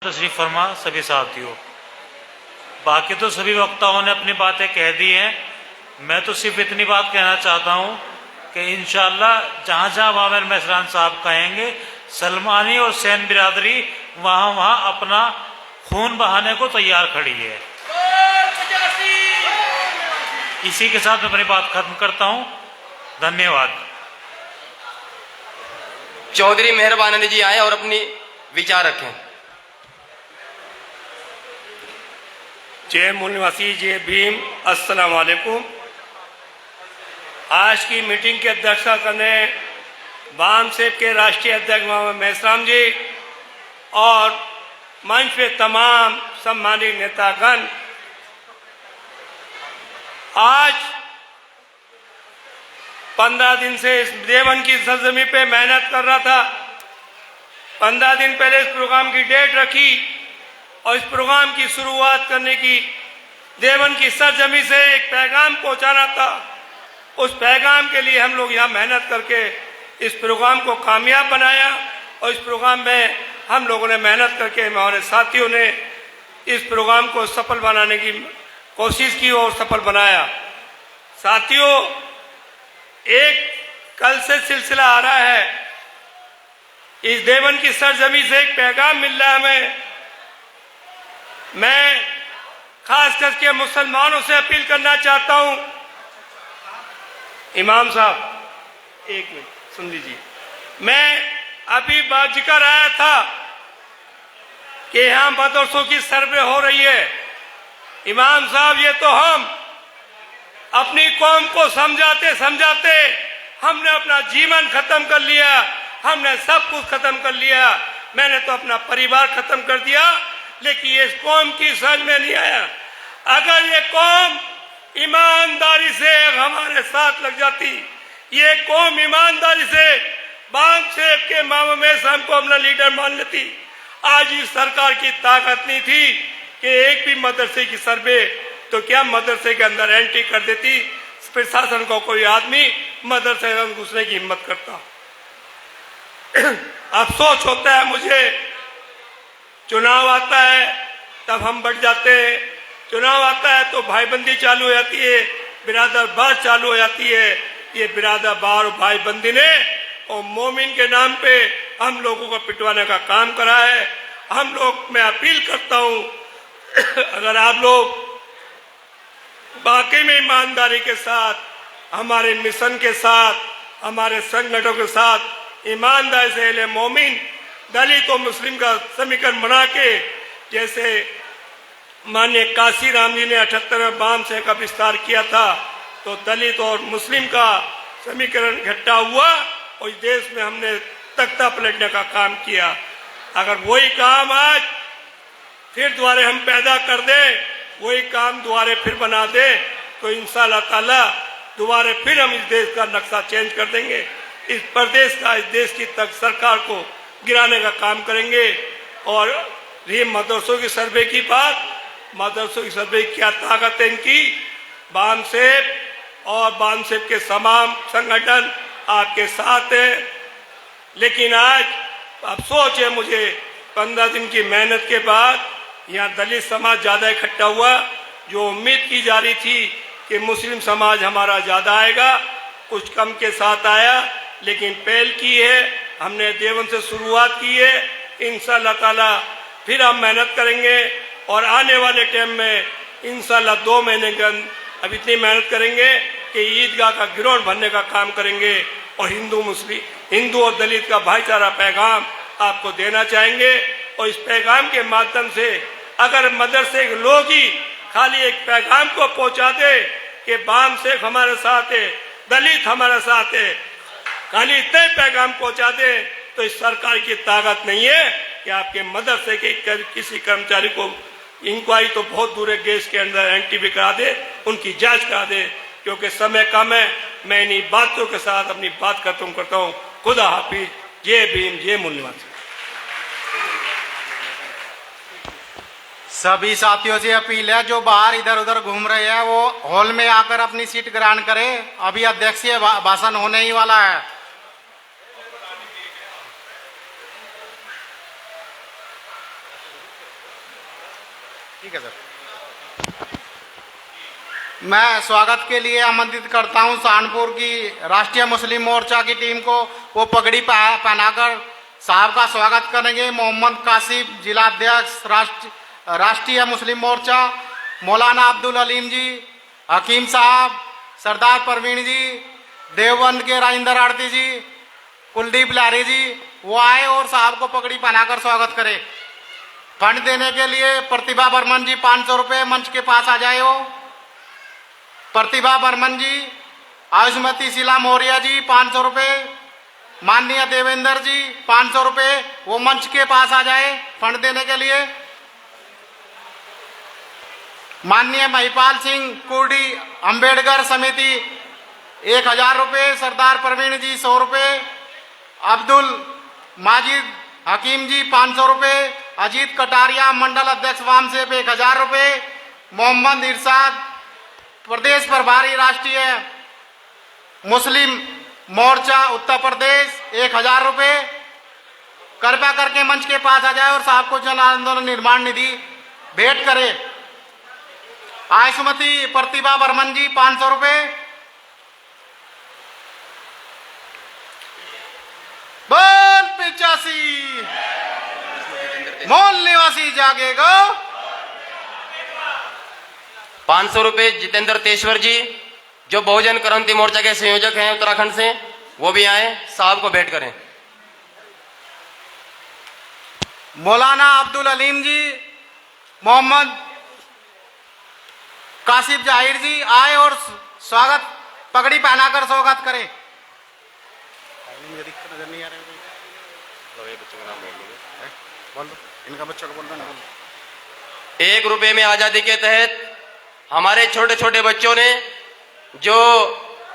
तशरीफ फरमा सभी साथियों। बाकी तो सभी वक्ताओं ने अपनी बातें कह दी हैं। मैं तो सिर्फ इतनी बात कहना चाहता हूं कि इंशाअल्लाह जहां जहां आमिर मेहरान साहब कहेंगे, सलमानी और सैन बिरादरी वहां वहां अपना खून बहाने को तैयार खड़ी है। इसी के साथ मैं अपनी बात खत्म करता हूं। धन्यवाद। चौधरी मेहरबानी जी आए और अपनी विचार रखें। जय मूल निवासी, जय भीम, अस्सलाम वालेकुम। आज की मीटिंग की अध्यक्षता करने वाम सेब के राष्ट्रीय अध्यक्ष मोहम्मद मेहरान जी और मंच पे तमाम सम्मानित नेतागण, आज 15 दिन से इस देवन की सरजमी पे मेहनत कर रहा था। 15 दिन पहले इस प्रोग्राम की डेट रखी और इस प्रोग्राम की शुरुआत करने की देवन की सरजमी से एक पैगाम पहुंचाना था। उस पैगाम के लिए हम लोग यहाँ मेहनत करके इस प्रोग्राम को कामयाब बनाया और इस प्रोग्राम में हम लोगों ने मेहनत करके, हमारे साथियों ने इस प्रोग्राम को सफल बनाने की कोशिश की और सफल बनाया। साथियों, एक कल से सिलसिला आ रहा है। इस देवन की सरजमी से एक पैगाम मिल रहा है हमें। मैं खास करके मुसलमानों से अपील करना चाहता हूं। इमाम साहब एक मिनट सुन लीजिए। मैं अभी बात जिक्र आया था कि यहां मदरसों की सर्वे हो रही है। इमाम साहब, ये तो हम अपनी कौम को समझाते समझाते हमने अपना जीवन खत्म कर लिया, हमने सब कुछ खत्म कर लिया। मैंने तो अपना परिवार खत्म कर दिया, लेकिन ये कौम की समझ में नहीं आया। अगर ये कौम ईमानदारी से हमारे साथ लग जाती, ये कौम ईमानदारी से बाम सेब के मोहम्मद मेहरान को अपना लीडर मान लेती, आज इस सरकार की ताकत नहीं थी कि एक भी मदरसे की सर्वे, तो क्या मदरसे के अंदर एंट्री कर देती। प्रशासन को कोई आदमी मदरसे में घुसने की हिम्मत करता। अफसोस होता है मुझे, चुनाव आता है तब हम बढ़ जाते हैं, चुनाव आता है तो भाईबंदी चालू हो जाती है, बिरादरबार चालू हो जाती है। ये बिरादरबार और भाईबंदी ने और मोमिन के नाम पे हम लोगों को पिटवाने का काम करा है। हम लोग, मैं अपील करता हूं, अगर आप लोग वाकई में ईमानदारी के साथ, हमारे मिशन के साथ, हमारे संगठनों के साथ ईमानदारी से अहले मोमिन दलित और मुस्लिम का समीकरण बना के, जैसे माननीय काशी राम जी ने 78 में वाम सेब का विस्तार किया था, तो दलित और मुस्लिम का समीकरण इकट्ठा हुआ और इस देश में हमने तख्ता पलटने का काम किया। अगर वही काम आज फिर दोबारा हम पैदा कर दें, वही काम दोबारा फिर बना दे, तो इंशाअल्लाह ताला दोबारा फिर हम इस देश का नक्शा चेंज कर देंगे। इस प्रदेश का, इस देश की तक सरकार को गिराने का काम करेंगे। और ये मदरसों की सर्वे की बात, मदरसों की सर्वे की क्या ताकत है इनकी। वाम सेब और वाम सेब के तमाम संगठन आपके साथ है, लेकिन आज अफसोस है मुझे, 15 दिन की मेहनत के बाद यहाँ दलित समाज ज्यादा इकट्ठा हुआ। जो उम्मीद की जा रही थी कि मुस्लिम समाज हमारा ज्यादा आएगा, कुछ कम के साथ आया, लेकिन पहल की है हमने, देवन से शुरुआत की है। इंशाअल्लाह ताला फिर हम मेहनत करेंगे और आने वाले टाइम में इंशाअल्लाह 2 महीने के अंदर अब इतनी मेहनत करेंगे कि ईदगाह का गिरोह भरने का काम करेंगे और हिंदू और दलित का भाईचारा पैगाम आपको देना चाहेंगे। और इस पैगाम के माध्यम से अगर मदरसे के लोग ही खाली एक पैगाम को पहुंचा दे कि वाम सेब हमारे साथ है, दलित हमारे साथ है, खाली इतने पैगाम पहुंचा दे, तो इस सरकार की ताकत नहीं है कि आपके मदरसे के किसी कर्मचारी को इंक्वायरी तो बहुत दूर है, गैस के अंदर एंट्री भी करा दे, उनकी जांच करा दे। क्योंकि समय कम है, मैं इन्हीं बातों के साथ अपनी बात खत्म करता हूँ। खुदा हाफिज, जय भीम, जय मूल निवासी। सभी साथियों से अपील है, जो बाहर इधर उधर घूम रहे हैं वो हॉल में आकर अपनी सीट ग्रहण करें। अभी अध्यक्षीय भाषण होने ही वाला है। ठीक है सर। मैं स्वागत के लिए आमंत्रित करता हूं सहारनपुर की राष्ट्रीय मुस्लिम मोर्चा की टीम को। वो पगड़ी पहनाकर साहब का स्वागत करेंगे। मोहम्मद कासिम जिला अध्यक्ष राष्ट्रीय मुस्लिम मोर्चा, मौलाना अब्दुल अलीम जी, हकीम साहब, सरदार परवीन जी, देवबंद के राजेंद्र आरती जी, कुलदीप लारी जी, वो आए और साहब को पगड़ी पहनाकर स्वागत करें। फंड देने के लिए प्रतिभा बर्मन जी 500 रुपये मंच के पास आ जाए। हो प्रतिभा बर्मन जी, आयुष्मती शीला मौर्य जी 500 रुपये, माननीय देवेंद्र जी 500 रुपये, वो मंच के पास आ जाए फंड देने के लिए। माननीय महिपाल सिंह कुर्डी अंबेडकर समिति 1000 रुपये, सरदार प्रवीण जी 100 रुपये, अब्दुल माजिद हकीम जी 500 रुपये, अजीत कटारिया मंडल अध्यक्ष वामसेप 1000 रुपये, मोहम्मद इरशाद प्रदेश प्रभारी राष्ट्रीय मुस्लिम मोर्चा उत्तर प्रदेश 1000 रुपये। कृपया करके मंच के पास आ जाए और साहब को जन आंदोलन निर्माण निधि भेंट करे। आयुष्मती प्रतिभा बर्मन जी 500 रुपये। बोल 85 मोल निवासी जागेगा। 500 रुपये जितेंद्र तेश्वर जी, जो बहुजन क्रांति मोर्चा के संयोजक हैं उत्तराखंड से, वो भी आए, साहब को भेंट करें। मौलाना अब्दुल अलीम जी, मोहम्मद कासिफ जाहिर जी आए और स्वागत पगड़ी पहनाकर स्वागत करें। नजर नहीं आ रहा है, बच्चों का नाम बोल दो, इनका बच्चों का बोल दो ना। 1 रुपये में आजादी के तहत हमारे छोटे छोटे बच्चों ने जो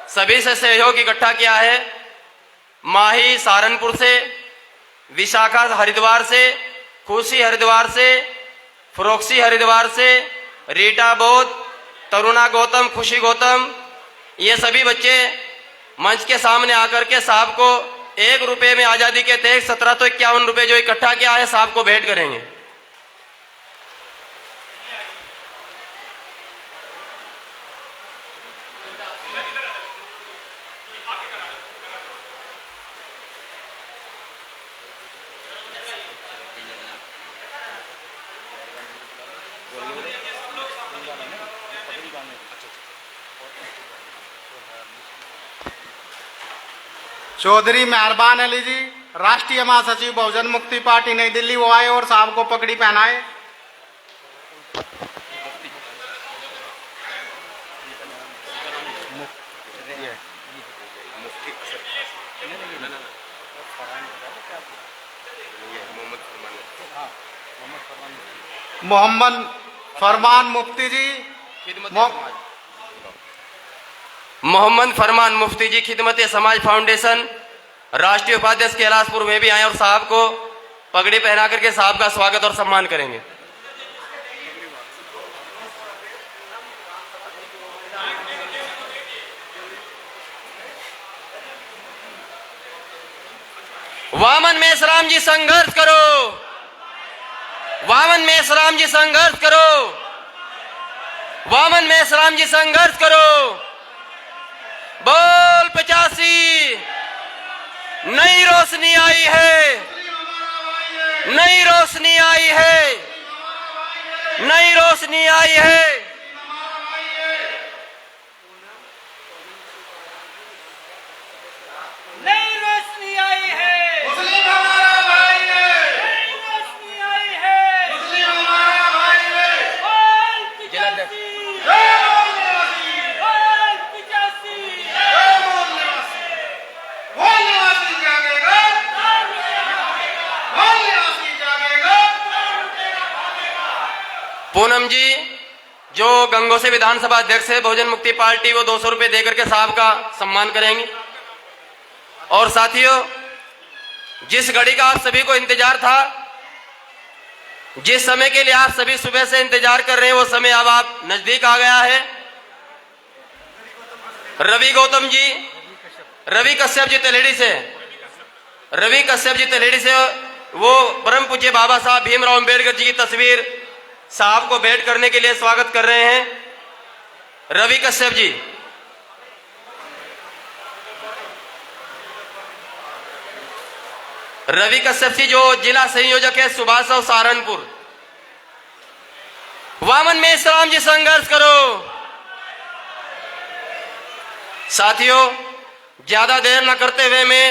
सभी से सहयोग इकट्ठा किया है, माही सहारनपुर से, विशाखा हरिद्वार से, खुशी हरिद्वार से, फ्रोक्सी हरिद्वार से, रीटा बोध, तरुणा गौतम, खुशी गौतम, ये सभी बच्चे मंच के सामने आकर के साहब को 1 रुपये में आजादी के तहत 1751 रुपये जो इकट्ठा किया है, साहब को भेंट करेंगे। चौधरी मेहरबान अली जी, राष्ट्रीय महासचिव बहुजन मुक्ति पार्टी नई दिल्ली, वो आए और साहब को पगड़ी पहनाए। मोहम्मद फरमान मुफ्ती जी, मोहम्मद फरमान मुफ्ती जी खिदमत समाज फाउंडेशन राष्ट्रीय उपाध्यक्ष कैलाशपुर में भी आए और साहब को पगड़ी पहना करके साहब का स्वागत और सम्मान करेंगे। वामन मेसराम जी संघर्ष करो, वामन मेसराम जी संघर्ष करो, वामन मेसराम जी संघर्ष करो। बोल 85, नई रोशनी आई है, नई रोशनी आई है, नई रोशनी आई है। नई रोशनी आई है, मुस्लिम हमारा भाई है, नई रोशनी आई है, मुस्लिम हमारा भाई है। बोल 85, पूनम जी जो गंगों से विधानसभा अध्यक्ष है बहुजन मुक्ति पार्टी, वो 200 रुपये देकर के साहब का सम्मान करेंगे। और साथियों, जिस घड़ी का आप सभी को इंतजार था, जिस समय के लिए आप सभी सुबह से इंतजार कर रहे हैं, वो समय अब आप नजदीक आ गया है। रवि गौतम जी, रवि कश्यप जी तलेड़ी से, रवि कश्यप जी तलेड़ी से, वो परम पूज्य बाबा साहब भीमराव अंबेडकर जी की तस्वीर साहब को भेंट करने के लिए स्वागत कर रहे हैं। रवि कश्यप जी। रवि कश्यप जी जो जिला संयोजक है सुभाष और सहारनपुर। वामन मेश्राम जी संघर्ष करो। साथियों, ज्यादा देर न करते हुए मैं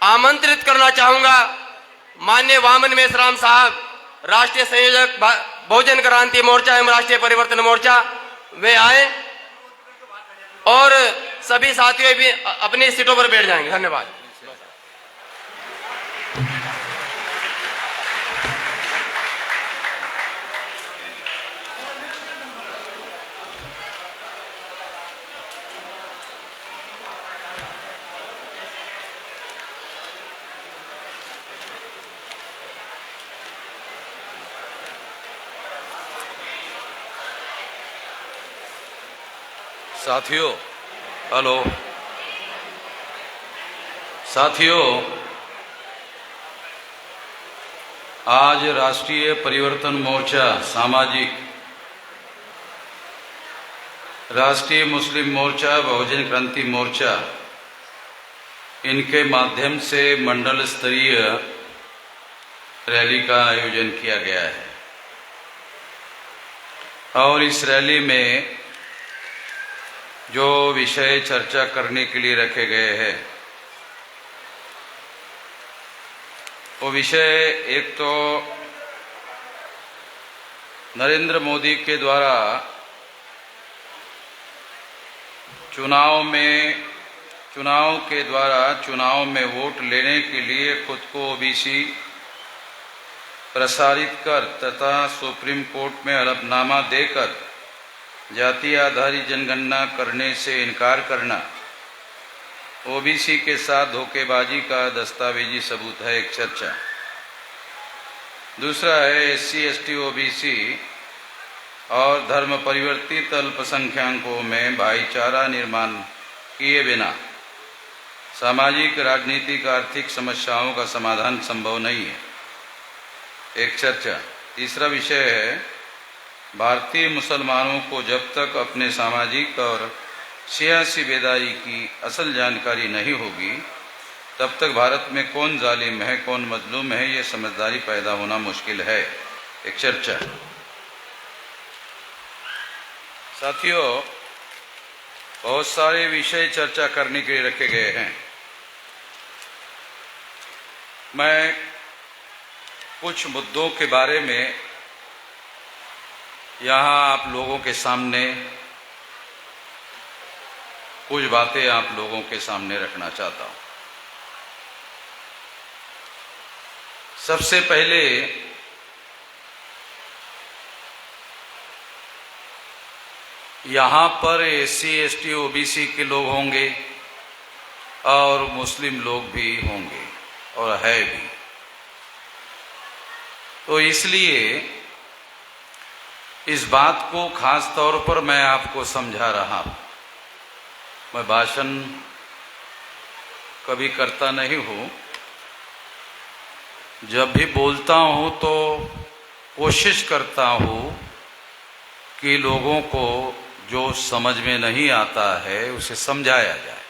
आमंत्रित करना चाहूंगा माननीय वामन मेश्राम साहब, राष्ट्रीय संयोजक बहुजन क्रांति मोर्चा एवं राष्ट्रीय परिवर्तन मोर्चा, वे आए और सभी साथियों भी अपनी सीटों पर बैठ जाएंगे। धन्यवाद। साथियों, हेलो साथियों, आज राष्ट्रीय परिवर्तन मोर्चा सामाजिक, राष्ट्रीय मुस्लिम मोर्चा, बहुजन क्रांति मोर्चा, इनके माध्यम से मंडल स्तरीय रैली का आयोजन किया गया है और इस रैली में जो विषय चर्चा करने के लिए रखे गए हैं वो विषय एक तो नरेंद्र मोदी के द्वारा चुनाव में वोट लेने के लिए खुद को ओबीसी प्रसारित कर तथा सुप्रीम कोर्ट में हलफनामा देकर जाति आधारित जनगणना करने से इनकार करना ओबीसी के साथ धोखेबाजी का दस्तावेजी सबूत है, एक चर्चा। दूसरा है एससी, एसटी, ओबीसी और धर्म परिवर्तित अल्पसंख्यकों में भाईचारा निर्माण किए बिना सामाजिक, राजनीतिक, आर्थिक समस्याओं का समाधान संभव नहीं है, एक चर्चा। तीसरा विषय है भारतीय मुसलमानों को जब तक अपने सामाजिक और सियासी बेदारी की असल जानकारी नहीं होगी तब तक भारत में कौन जालिम है, कौन मजलूम है, ये समझदारी पैदा होना मुश्किल है, एक चर्चा। साथियों, बहुत सारे विषय चर्चा करने के लिए रखे गए हैं। मैं कुछ मुद्दों के बारे में यहाँ आप लोगों के सामने कुछ बातें आप लोगों के सामने रखना चाहता हूं। सबसे पहले यहाँ पर एससी, एसटी, ओबीसी के लोग होंगे और मुस्लिम लोग भी होंगे और है भी, तो इसलिए इस बात को खास तौर पर मैं आपको समझा रहा हूं। मैं भाषण कभी करता नहीं हूं, जब भी बोलता हूं तो कोशिश करता हूं कि लोगों को जो समझ में नहीं आता है उसे समझाया जाए,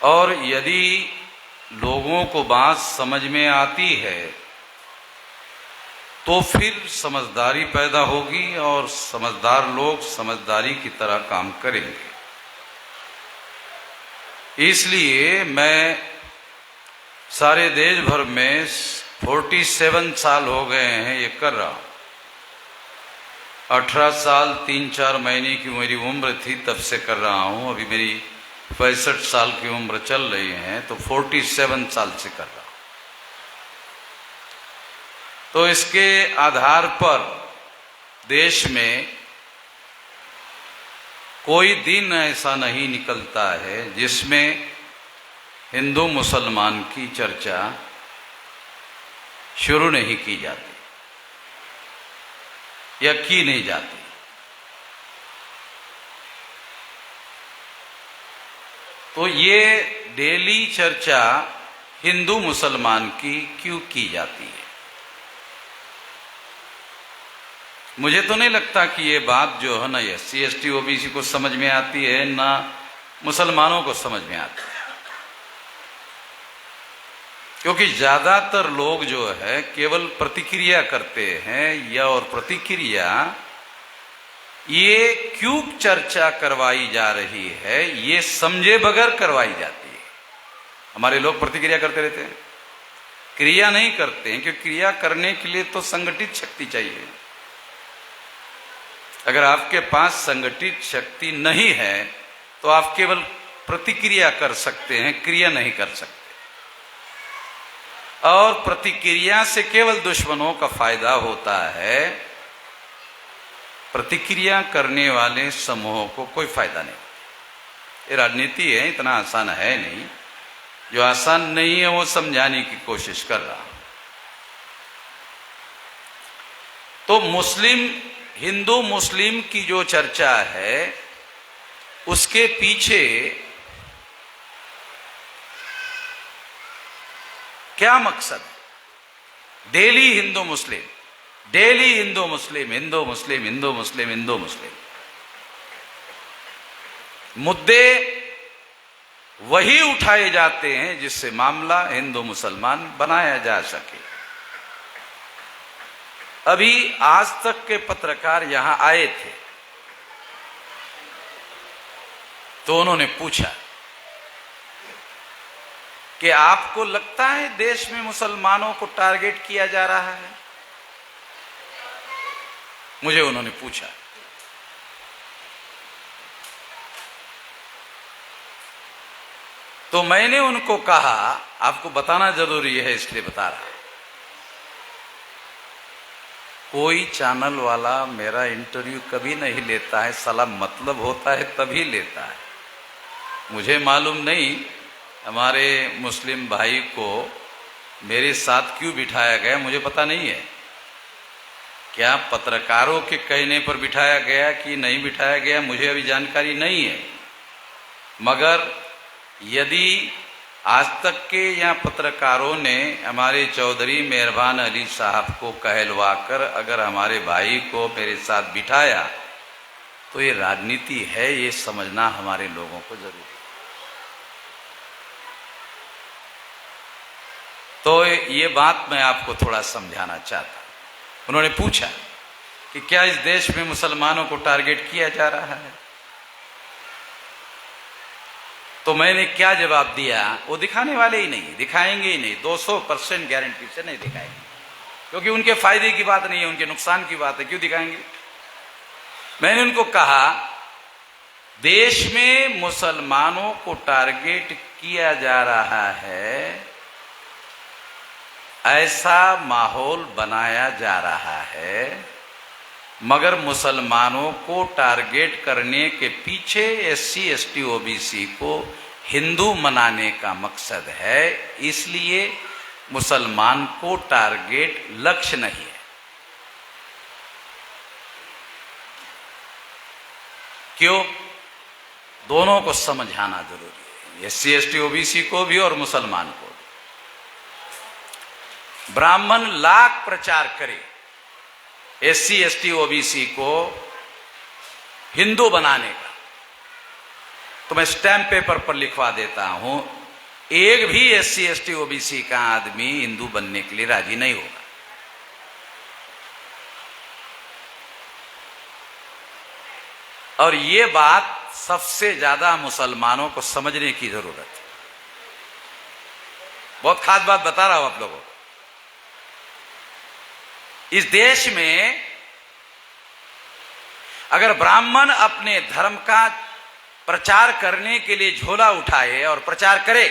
और यदि लोगों को बात समझ में आती है तो फिर समझदारी पैदा होगी और समझदार लोग समझदारी की तरह काम करेंगे। इसलिए मैं सारे देश भर में 47 साल हो गए हैं ये कर रहा हूं। 18 साल 3-4 महीने की मेरी उम्र थी तब से कर रहा हूं, अभी मेरी 65 साल की उम्र चल रही है, तो 47 साल से कर रहा हूं। तो इसके आधार पर देश में कोई दिन ऐसा नहीं निकलता है जिसमें हिंदू मुसलमान की चर्चा शुरू नहीं की जाती या की नहीं जाती। तो ये डेली चर्चा हिंदू मुसलमान की क्यों की जाती है? मुझे तो नहीं लगता कि ये बात जो है ना SC ST OBC को समझ में आती है, ना मुसलमानों को समझ में आती है। क्योंकि ज्यादातर लोग जो है केवल प्रतिक्रिया करते हैं, या और प्रतिक्रिया ये क्यों चर्चा करवाई जा रही है ये समझे बगैर करवाई जाती है। हमारे लोग प्रतिक्रिया करते रहते हैं, क्रिया नहीं करते हैं, क्योंकि क्रिया करने के लिए तो संगठित शक्ति चाहिए। अगर आपके पास संगठित शक्ति नहीं है तो आप केवल प्रतिक्रिया कर सकते हैं, क्रिया नहीं कर सकते। और प्रतिक्रिया से केवल दुश्मनों का फायदा होता है, प्रतिक्रिया करने वाले समूहों को कोई फायदा नहीं। ये राजनीति है, इतना आसान है नहीं। जो आसान नहीं है वो समझाने की कोशिश कर रहा हूं। तो हिंदू मुस्लिम की जो चर्चा है उसके पीछे क्या मकसद है? डेली हिंदू मुस्लिम, डेली हिंदू मुस्लिम, हिंदू मुस्लिम, हिंदू मुस्लिम, हिंदू मुस्लिम। मुद्दे वही उठाए जाते हैं जिससे मामला हिंदू मुसलमान बनाया जा सके। अभी आज तक के पत्रकार यहां आए थे तो उन्होंने पूछा कि आपको लगता है देश में मुसलमानों को टारगेट किया जा रहा है? मुझे उन्होंने पूछा। तो मैंने उनको कहा, आपको बताना जरूरी है इसलिए बता रहा। कोई चैनल वाला मेरा इंटरव्यू कभी नहीं लेता है, साला मतलब होता है तभी लेता है। मुझे मालूम नहीं हमारे मुस्लिम भाई को मेरे साथ क्यों बिठाया गया, मुझे पता नहीं है। क्या पत्रकारों के कहने पर बिठाया गया कि नहीं बिठाया गया मुझे अभी जानकारी नहीं है। मगर यदि आज तक के यहाँ पत्रकारों ने हमारे चौधरी मेहरबान अली साहब को कहलवाकर अगर हमारे भाई को मेरे साथ बिठाया तो ये राजनीति है, ये समझना हमारे लोगों को जरूरी है। तो ये बात मैं आपको थोड़ा समझाना चाहता हूं। उन्होंने पूछा कि क्या इस देश में मुसलमानों को टारगेट किया जा रहा है? तो मैंने क्या जवाब दिया, वो दिखाने वाले ही नहीं, दिखाएंगे ही नहीं, 200% गारंटी से नहीं दिखाएंगे, क्योंकि उनके फायदे की बात नहीं है, उनके नुकसान की बात है, क्यों दिखाएंगे। मैंने उनको कहा देश में मुसलमानों को टारगेट किया जा रहा है, ऐसा माहौल बनाया जा रहा है, मगर मुसलमानों को टारगेट करने के पीछे SC ST OBC को हिंदू मनाने का मकसद है, इसलिए मुसलमान को टारगेट लक्ष्य नहीं है। क्यों? दोनों को समझाना जरूरी है, SC ST OBC को भी और मुसलमान को भी। ब्राह्मण लाख प्रचार करे SC ST OBC को हिंदू बनाने का, तो मैं स्टैंप पेपर पर लिखवा देता हूं, एक भी SC ST OBC का आदमी हिंदू बनने के लिए राजी नहीं होगा। और ये बात सबसे ज्यादा मुसलमानों को समझने की जरूरत है। बहुत खास बात बता रहा हूं आप लोगों को। इस देश में अगर ब्राह्मण अपने धर्म का प्रचार करने के लिए झोला उठाए और प्रचार करे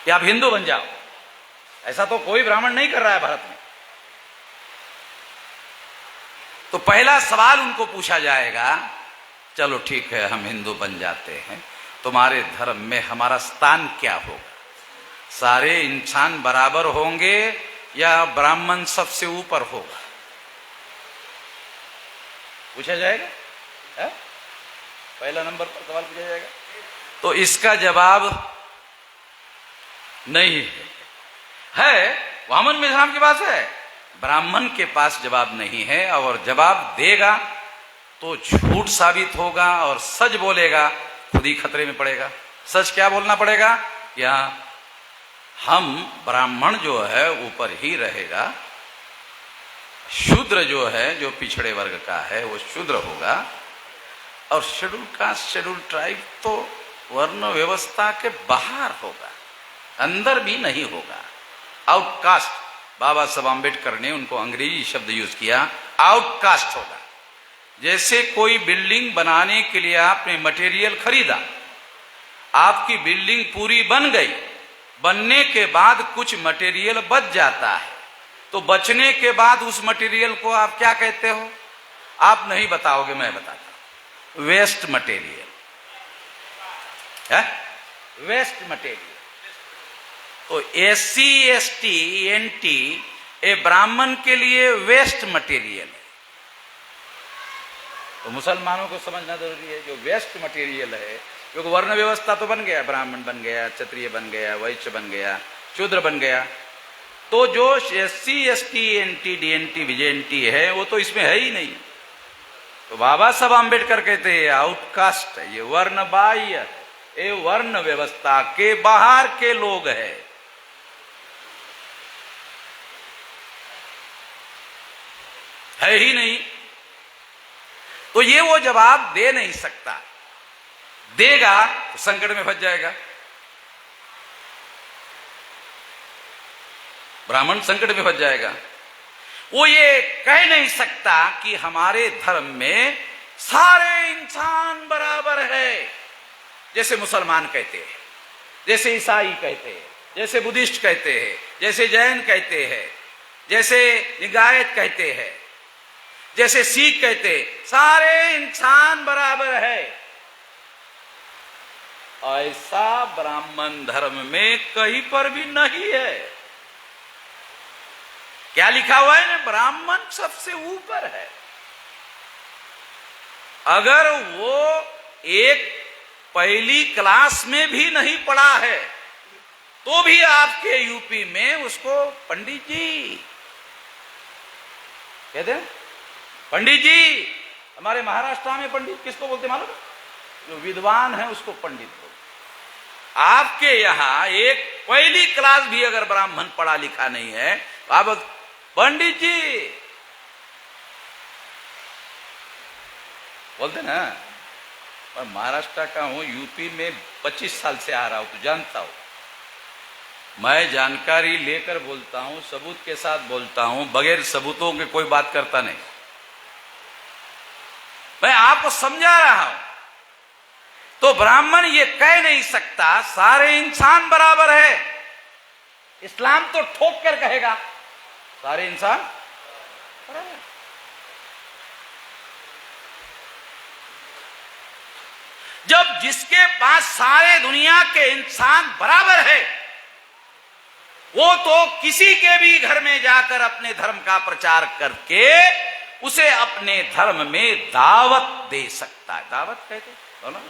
कि आप हिंदू बन जाओ, ऐसा तो कोई ब्राह्मण नहीं कर रहा है भारत में, तो पहला सवाल उनको पूछा जाएगा, चलो ठीक है हम हिंदू बन जाते हैं, तुम्हारे धर्म में हमारा स्थान क्या होगा? सारे इंसान बराबर होंगे या ब्राह्मण सबसे ऊपर होगा? पूछा जाएगा है? पहला नंबर पर सवाल पूछा जाएगा। तो इसका जवाब नहीं है। वामन में इस्लाम की बात है, ब्राह्मण के पास जवाब नहीं है, और जवाब देगा तो झूठ साबित होगा, और सच बोलेगा खुद ही खतरे में पड़ेगा। सच क्या बोलना पड़ेगा? यहां हम ब्राह्मण जो है ऊपर ही रहेगा, शूद्र जो है, जो पिछड़े वर्ग का है, वो शूद्र होगा, और शेड्यूल कास्ट शेड्यूल ट्राइब तो वर्ण व्यवस्था के बाहर होगा, अंदर भी नहीं होगा। आउटकास्ट, बाबा साहब आम्बेडकर ने उनको अंग्रेजी शब्द यूज किया, आउटकास्ट होगा। जैसे कोई बिल्डिंग बनाने के लिए आपने मटेरियल खरीदा, आपकी बिल्डिंग पूरी बन गई, बनने के बाद कुछ मटेरियल बच जाता है, तो बचने के बाद उस मटेरियल को आप क्या कहते हो? आप नहीं बताओगे, मैं बताता हूं, वेस्ट मटेरियल है, वेस्ट मटेरियल। तो SC ST NT ए ब्राह्मण के लिए वेस्ट मटेरियल है। तो मुसलमानों को समझना जरूरी है, जो वेस्ट मटेरियल है, क्योंकि वर्ण व्यवस्था तो बन गया, ब्राह्मण बन गया, क्षत्रिय बन गया, वैश्य बन गया, शूद्र बन गया, तो जो SC ST NT DNT VJNT है वो तो इसमें है ही नहीं। तो बाबा साहब आम्बेडकर कहते हैं आउटकास्ट है, ये वर्ण बाह्य है, ये वर्ण व्यवस्था के बाहर के लोग हैं। है ही नहीं, तो ये वो जवाब दे नहीं सकता, देगा तो संकट में फंस जाएगा। ब्राह्मण संकट में फंस जाएगा। वो ये कह नहीं सकता कि हमारे धर्म में सारे इंसान बराबर है, जैसे मुसलमान कहते हैं, जैसे ईसाई कहते हैं, जैसे बुद्धिस्ट कहते हैं, जैसे जैन कहते हैं, जैसे लिंगायत कहते हैं, जैसे सिख कहते हैं, सारे इंसान बराबर है। ऐसा ब्राह्मण धर्म में कहीं पर भी नहीं है। क्या लिखा हुआ है ना? ब्राह्मण सबसे ऊपर है। अगर वो एक पहली क्लास में भी नहीं पढ़ा है तो भी आपके यूपी में उसको पंडित जी कहते हैं। पंडित जी, हमारे महाराष्ट्र में पंडित किसको बोलते मालूम? जो विद्वान है उसको पंडित बोलते। आपके यहां एक पहली क्लास भी अगर ब्राह्मण पढ़ा लिखा नहीं है तो आप पंडित जी बोलते ना। और महाराष्ट्र का हूं, यूपी में 25 साल से आ रहा हूं तो जानता हूं। मैं जानकारी लेकर बोलता हूं, सबूत के साथ बोलता हूं, बगैर सबूतों के कोई बात करता नहीं। मैं आपको समझा रहा हूं। तो ब्राह्मण ये कह नहीं सकता सारे इंसान बराबर है। इस्लाम तो ठोक कर कहेगा सारे इंसान बराबर। जब जिसके पास सारे दुनिया के इंसान बराबर है, वो तो किसी के भी घर में जाकर अपने धर्म का प्रचार करके उसे अपने धर्म में दावत दे सकता है। दावत कहते हो ना?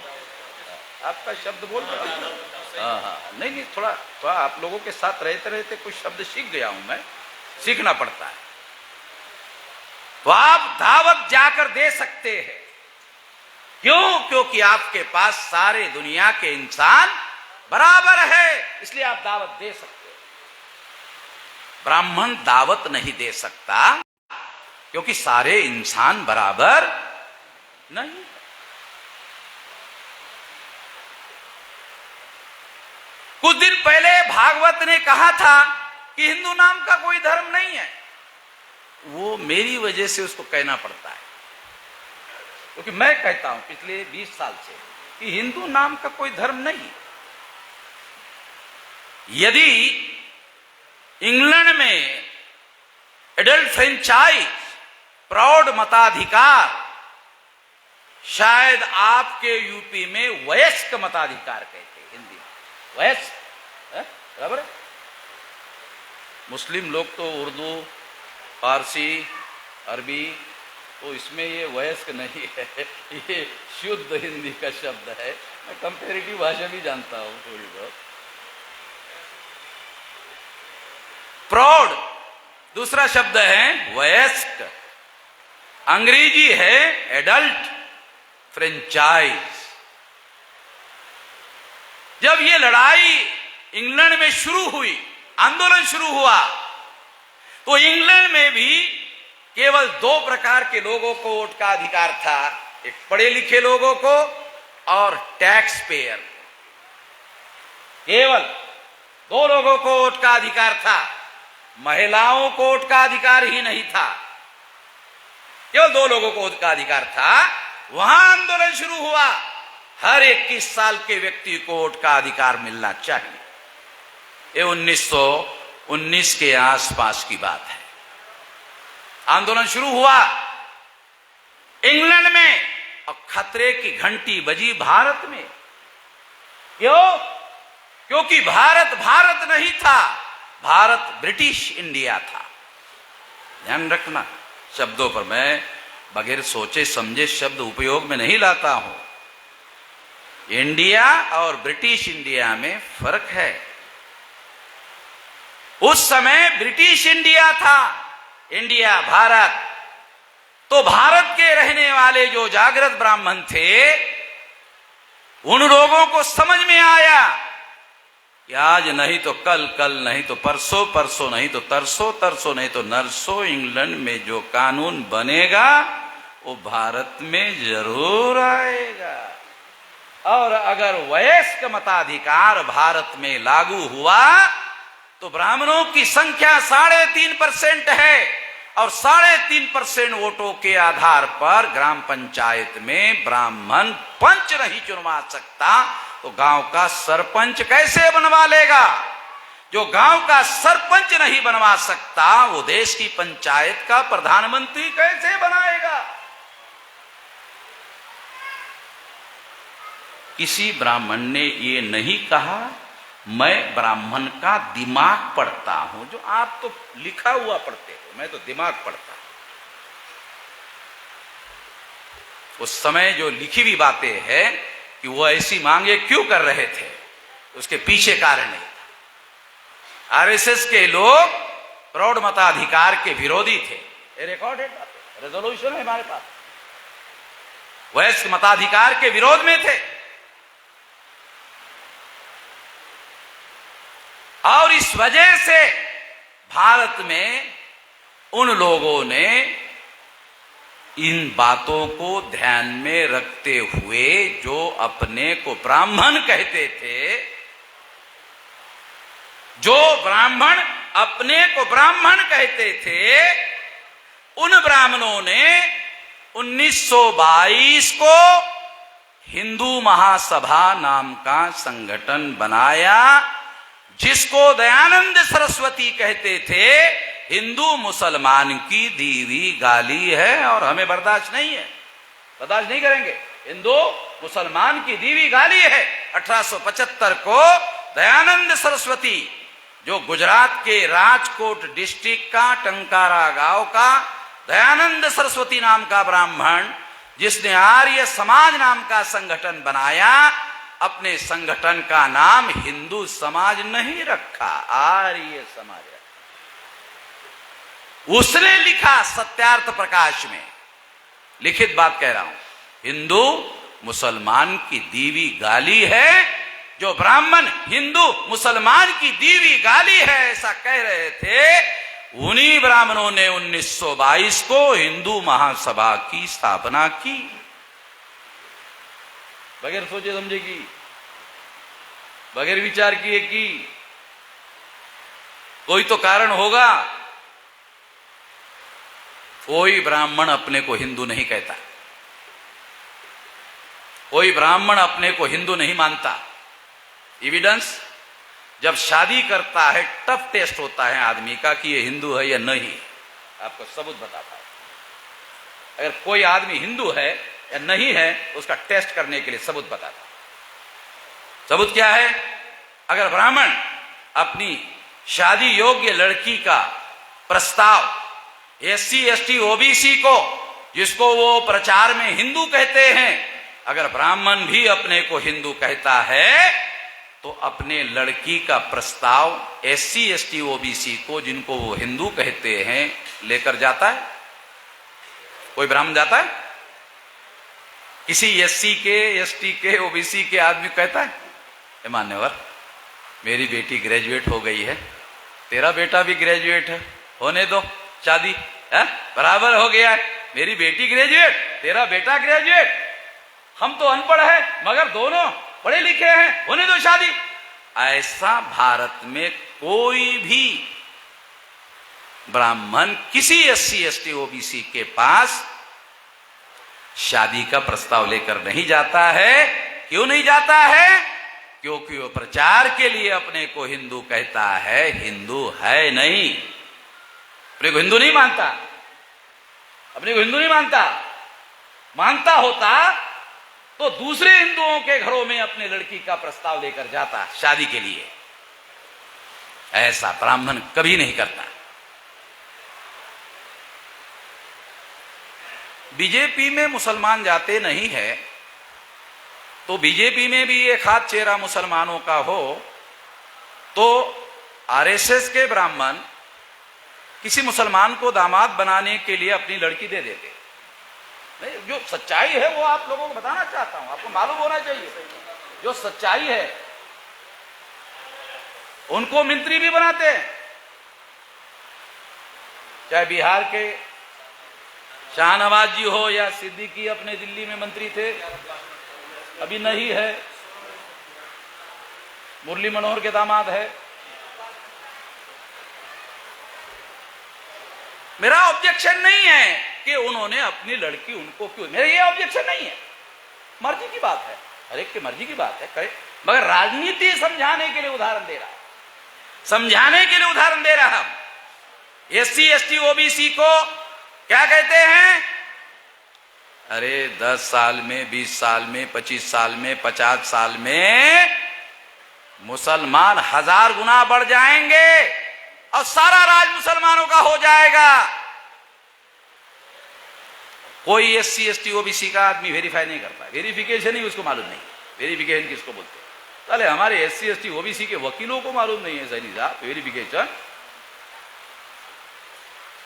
आपका शब्द बोल रहा। हाँ, नहीं, थोड़ा आप लोगों के साथ रहते रहते कुछ शब्द सीख गया हूं मैं, सीखना पड़ता है। तो आप दावत जाकर दे सकते हैं। क्यों? क्योंकि आपके पास सारे दुनिया के इंसान बराबर है, इसलिए आप दावत दे सकते हैं। ब्राह्मण दावत नहीं दे सकता क्योंकि सारे इंसान बराबर नहीं। कुछ दिन पहले भागवत ने कहा था कि हिंदू नाम का कोई धर्म नहीं है। वो मेरी वजह से उसको कहना पड़ता है, क्योंकि मैं कहता हूं पिछले 20 साल से कि हिंदू नाम का कोई धर्म नहीं। यदि इंग्लैंड में एडल्ट फ्रेंचाइज, प्राउड मताधिकार, शायद आपके यूपी में वयस्क मताधिकार कहते हैं हिंदी में। वयस्क बराबर है। मुस्लिम लोग तो उर्दू, फारसी, अरबी, तो इसमें ये वयस्क नहीं है, ये शुद्ध हिंदी का शब्द है। मैं कंपैरेटिव भाषा भी जानता हूं थोड़ी बहुत। प्राउड दूसरा शब्द है वयस्क, अंग्रेजी है एडल्ट, फ्रेंचाइज। जब ये लड़ाई इंग्लैंड में शुरू हुई, आंदोलन शुरू हुआ, तो इंग्लैंड में भी केवल दो प्रकार के लोगों को वोट का अधिकार था, एक पढ़े लिखे लोगों को और टैक्स पेयर। केवल दो लोगों को वोट का अधिकार था, महिलाओं को वोट का अधिकार ही नहीं था, केवल दो लोगों को वोट का अधिकार था। वहां आंदोलन शुरू हुआ, हर 21 साल के व्यक्ति को वोट का अधिकार मिलना चाहिए। ये 1919 के आसपास की बात है। आंदोलन शुरू हुआ इंग्लैंड में और खतरे की घंटी बजी भारत में। क्यों? क्योंकि भारत भारत नहीं था, भारत ब्रिटिश इंडिया था। ध्यान रखना, शब्दों पर मैं बगैर सोचे समझे शब्द उपयोग में नहीं लाता हूं। इंडिया और ब्रिटिश इंडिया में फर्क है। उस समय ब्रिटिश इंडिया था, इंडिया भारत। तो भारत के रहने वाले जो जागृत ब्राह्मण थे, उन लोगों को समझ में आया कि आज नहीं तो कल, कल नहीं तो परसों, परसों नहीं तो तरसों, तरसों नहीं तो नरसों इंग्लैंड में जो कानून बनेगा वो भारत में जरूर आएगा। और अगर वयस्क मताधिकार भारत में लागू हुआ तो ब्राह्मणों की संख्या 3.5% है और 3.5% वोटों के आधार पर ग्राम पंचायत में ब्राह्मण पंच नहीं चुनवा सकता, तो गांव का सरपंच कैसे बनवा लेगा? जो गांव का सरपंच नहीं बनवा सकता, वो देश की पंचायत का प्रधानमंत्री कैसे बनाएगा? किसी ब्राह्मण ने ये नहीं कहा मैं ब्राह्मण का दिमाग पढ़ता हूं। जो आप तो लिखा हुआ पढ़ते हो, मैं तो दिमाग पढ़ता हूं। उस समय जो लिखी हुई बातें हैं कि वो ऐसी मांगे क्यों कर रहे थे, उसके पीछे कारण नहीं था। आरएसएस के लोग प्रौढ़ मताधिकार के विरोधी थे। ये रिकॉर्डेड बात है, रेजोल्यूशन है हमारे पास। वयस्क मताधिकार के विरोध में थे और इस वजह से भारत में उन लोगों ने इन बातों को ध्यान में रखते हुए जो अपने को ब्राह्मण कहते थे, जो ब्राह्मण अपने को ब्राह्मण कहते थे, उन ब्राह्मणों ने 1922 को हिंदू महासभा नाम का संगठन बनाया, जिसको दयानंद सरस्वती कहते थे। हिंदू मुसलमान की दी हुई गाली है और हमें बर्दाश्त नहीं है, बर्दाश्त नहीं करेंगे। हिंदू मुसलमान की दी हुई गाली है। 1875 को दयानंद सरस्वती, जो गुजरात के राजकोट डिस्ट्रिक्ट का टंकारा गांव का दयानंद सरस्वती नाम का ब्राह्मण, जिसने आर्य समाज नाम का संगठन बनाया, अपने संगठन का नाम हिंदू समाज नहीं रखा, आर्य समाज रखा। उसने लिखा सत्यार्थ प्रकाश में, लिखित बात कह रहा हूं, हिंदू मुसलमान की दीवी गाली है। जो ब्राह्मण हिंदू मुसलमान की दीवी गाली है ऐसा कह रहे थे, उन्हीं ब्राह्मणों ने 1922 को हिंदू महासभा की स्थापना की। बगैर सोचे समझे की, बगैर विचार किए की। कोई तो कारण होगा। कोई ब्राह्मण अपने को हिंदू नहीं कहता, कोई ब्राह्मण अपने को हिंदू नहीं मानता। एविडेंस, जब शादी करता है टफ टेस्ट होता है आदमी का कि ये हिंदू है या नहीं, आपको सबूत बताता है। अगर कोई आदमी हिंदू है या नहीं है, उसका टेस्ट करने के लिए सबूत बताता है। सबूत क्या है? अगर ब्राह्मण अपनी शादी योग्य लड़की का प्रस्ताव SC ST OBC को, जिसको वो प्रचार में हिंदू कहते हैं, अगर ब्राह्मण भी अपने को हिंदू कहता है तो अपने लड़की का प्रस्ताव SC ST OBC को, जिनको वो हिंदू कहते हैं, लेकर जाता है? कोई ब्राह्मण जाता है? किसी SC के, ST के, OBC के आदमी कहता है मान्यवर मेरी बेटी ग्रेजुएट हो गई है, तेरा बेटा भी ग्रेजुएट है, होने दो शादी, है बराबर हो गया है, मेरी बेटी ग्रेजुएट, तेरा बेटा ग्रेजुएट, हम तो अनपढ़ है मगर दोनों पढ़े लिखे हैं, होने दो शादी। ऐसा भारत में कोई भी ब्राह्मण किसी SC ST OBC के पास शादी का प्रस्ताव लेकर नहीं जाता है। क्यों नहीं जाता है? क्योंकि वो प्रचार के लिए अपने को हिंदू कहता है, हिंदू है नहीं, अपने को हिंदू नहीं मानता, अपने को हिंदू नहीं मानता। मानता होता तो दूसरे हिंदुओं के घरों में अपने लड़की का प्रस्ताव लेकर जाता शादी के लिए। ऐसा ब्राह्मण कभी नहीं करता। बीजेपी में मुसलमान जाते नहीं है, तो बीजेपी में भी एक हाथ चेहरा मुसलमानों का हो तो RSS के ब्राह्मण किसी मुसलमान को दामाद बनाने के लिए अपनी लड़की दे देते। जो सच्चाई है वो आप लोगों को बताना चाहता हूं, आपको मालूम होना चाहिए। जो सच्चाई है उनको मंत्री भी बनाते हैं, चाहे बिहार के शाहनवाज जी हो या सिद्दीकी अपने दिल्ली में मंत्री थे, अभी नहीं है, मुरली मनोहर के दामाद है। मेरा ऑब्जेक्शन नहीं है कि उन्होंने अपनी लड़की उनको क्यों, मेरा ये ऑब्जेक्शन नहीं है, मर्जी की बात है, हर एक की मर्जी की बात है, करे, मगर राजनीति समझाने के लिए उदाहरण दे रहा, समझाने के लिए उदाहरण दे रहा हूं। SC ST OBC को क्या कहते हैं? अरे 10 साल में, 20 साल में, 25 साल में, 50 साल में मुसलमान 1000 गुना बढ़ जाएंगे और सारा राज मुसलमानों का हो जाएगा। कोई SC ST OBC का आदमी वेरीफाई नहीं करता, वेरिफिकेशन ही उसको मालूम नहीं, वेरिफिकेशन किसको बोलते हैं? चले हमारे SC ST OBC के वकीलों को मालूम नहीं है सही साहब,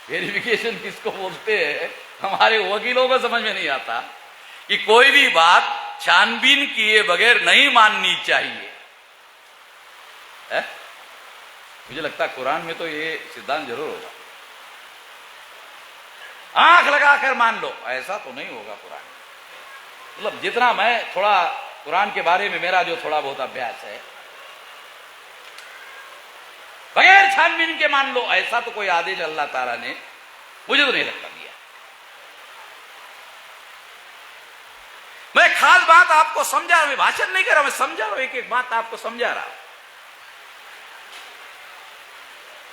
वेरिफिकेशन किसको बोलते हैं, हमारे वकीलों को समझ में नहीं आता कि कोई भी बात छानबीन किए बगैर नहीं माननी चाहिए है? मुझे लगता है कुरान में तो ये सिद्धांत जरूर होगा, आंख लगाकर मान लो, ऐसा तो नहीं होगा कुरान। मतलब जितना मैं थोड़ा कुरान के बारे में मेरा जो थोड़ा बहुत अभ्यास है, बगैर छानबीन के मान लो, ऐसा तो कोई आदेश अल्लाह ताला ने मुझे तो नहीं लगता दिया। मैं खास बात आपको समझा रहा हूं, मैं भाषण नहीं कर रहा, मैं समझा रहा हूं, एक एक बात आपको समझा रहा हूं।